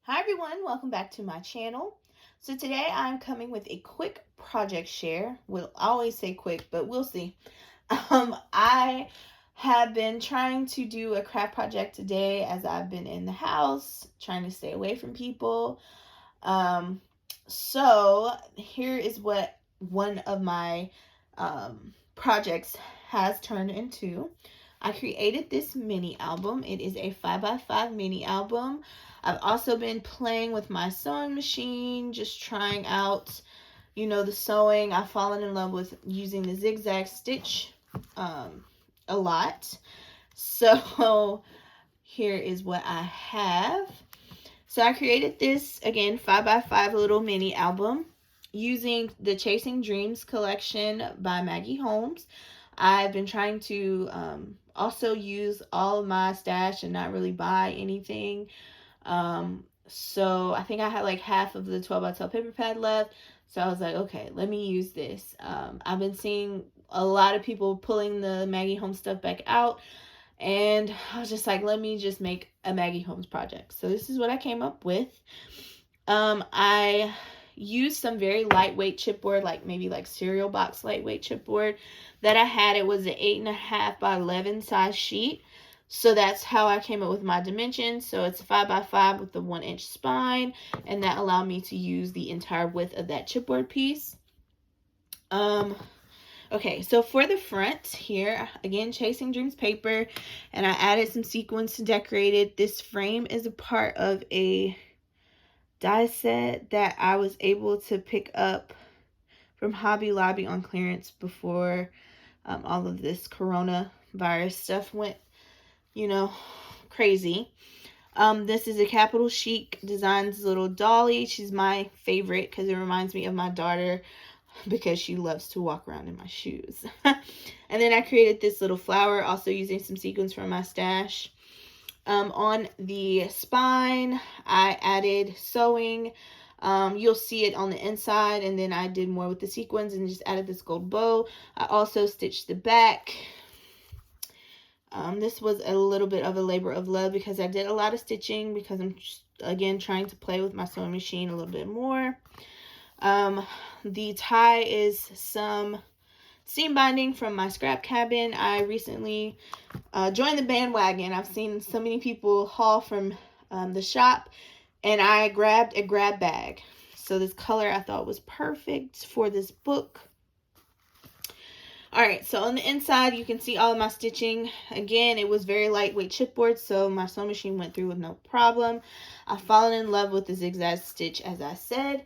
Hi everyone, welcome back to my channel. So today I'm coming with a quick project share. We'll always say quick, but we'll see. I have been trying to do a craft project today as I've been in the house, trying to stay away from people. So here is what one of my projects has turned into. I created this mini album. It is a 5x5 mini album. I've also been playing with my sewing machine, just trying out, the sewing. I've fallen in love with using the zigzag stitch a lot. So here is what I have. So I created this, again, 5x5 little mini album using the Chasing Dreams collection by Maggie Holmes. I've been trying to also use all of my stash and not really buy anything. So I think I had like half of the 12x12 paper pad left. So I was like, okay, let me use this. I've been seeing a lot of people pulling the Maggie Holmes stuff back out. And I was just like, let me just make a Maggie Holmes project. So this is what I came up with. I used some very lightweight chipboard, like maybe like cereal box lightweight chipboard that I had. It was an 8.5 by 11 size sheet. So that's how I came up with my dimensions. So it's a 5x5 with the 1-inch spine, and that allowed me to use the entire width of that chipboard piece. Okay, so for the front here, again, Chasing Dreams paper, and I added some sequins to decorate it. This frame is a part of a die set that I was able to pick up from Hobby Lobby on clearance before all of this coronavirus stuff went, crazy. This is a Capital Chic Designs little dolly. She's my favorite because it reminds me of my daughter, because she loves to walk around in my shoes. And then I created this little flower, also using some sequins from my stash. On the spine, I added sewing. You'll see it on the inside, and then I did more with the sequins and just added this gold bow. I also stitched the back. This was a little bit of a labor of love because I did a lot of stitching because I'm just, again, trying to play with my sewing machine a little bit more. The tie is some seam binding from my scrap cabin. I recently joined the bandwagon. I've seen so many people haul from the shop, and I grabbed a grab bag. So this color I thought was perfect for this book. Alright, so on the inside you can see all of my stitching. Again, it was very lightweight chipboard, so my sewing machine went through with no problem. I've fallen in love with the zigzag stitch, as I said.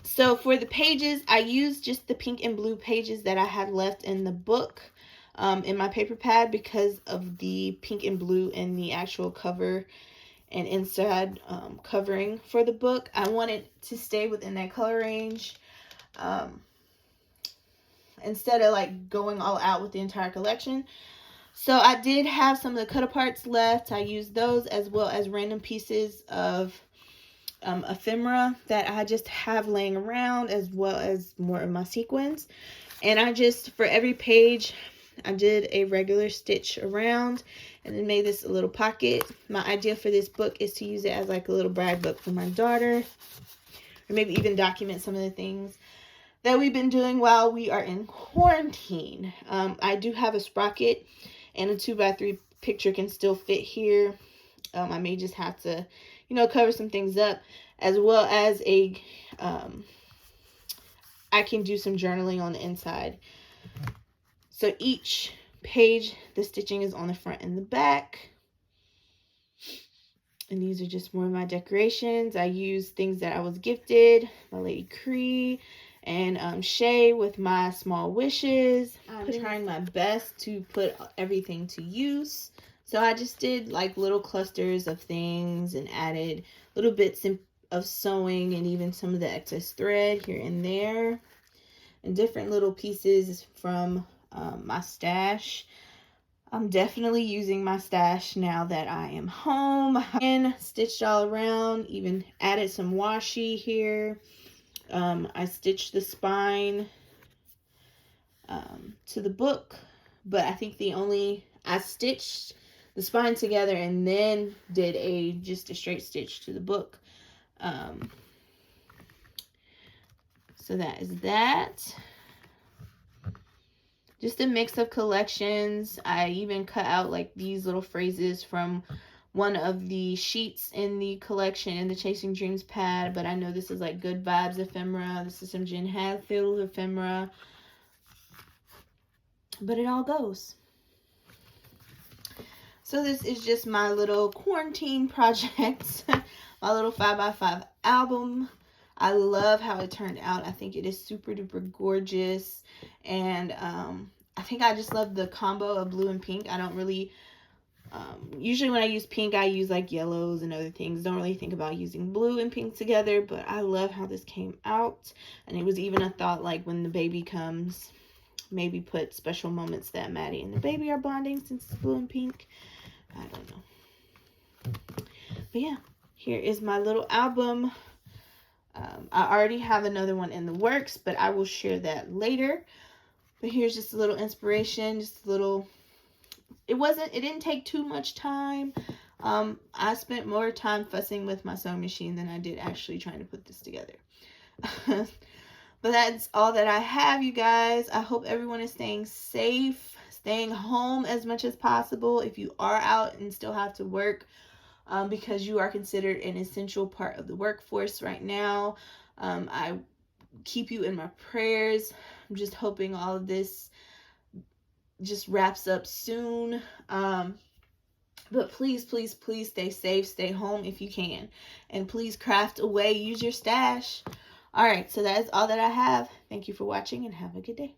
So for the pages, I used just the pink and blue pages that I had left in the book in my paper pad because of the pink and blue in the actual cover and inside covering for the book. I wanted to stay within that color range instead of like going all out with the entire collection. So I did have some of the cut aparts left. I used those as well as random pieces of ephemera that I just have laying around, as well as more of my sequins. And I just, for every page, I did a regular stitch around and then made this a little pocket. My idea for this book is to use it as like a little brag book for my daughter, or maybe even document some of the things that we've been doing while we are in quarantine. I do have a sprocket, and a 2x3 picture can still fit here. I may just have to, cover some things up, as well as I can do some journaling on the inside. So each page, the stitching is on the front and the back. And these are just more of my decorations. I use things that I was gifted, my Lady Cree and Shay with my small wishes. I'm trying my best to put everything to use. So I just did like little clusters of things and added little bits of sewing and even some of the excess thread here and there. And different little pieces from my stash. I'm definitely using my stash now that I am home. And stitched all around, even added some washi here. I stitched the spine to the book, but I think I stitched the spine together and then did just a straight stitch to the book. So that is that. Just a mix of collections. I even cut out like these little phrases from one of the sheets in the collection in the Chasing Dreams pad, but I know this is like Good Vibes ephemera. This is some Jen Hadfield ephemera. But it all goes. So this is just my little quarantine project, my little 5x5 album. I love how it turned out. I think it is super duper gorgeous. And I think I just love the combo of blue and pink. I don't really, usually when I use pink, I use like yellows and other things. Don't really think about using blue and pink together, but I love how this came out. And it was even a thought like when the baby comes, maybe put special moments that Maddie and the baby are bonding since it's blue and pink. I don't know. But yeah, here is my little album. I already have another one in the works, but I will share that later. But here's just a little inspiration, just a little, it didn't take too much time. I spent more time fussing with my sewing machine than I did actually trying to put this together. But that's all that I have, you guys. I hope everyone is staying safe, staying home as much as possible. If you are out and still have to work, because you are considered an essential part of the workforce right now, I keep you in my prayers. I'm just hoping all of this just wraps up soon. But please, please, please stay safe. Stay home if you can. And please craft away. Use your stash. All right, so that is all that I have. Thank you for watching and have a good day.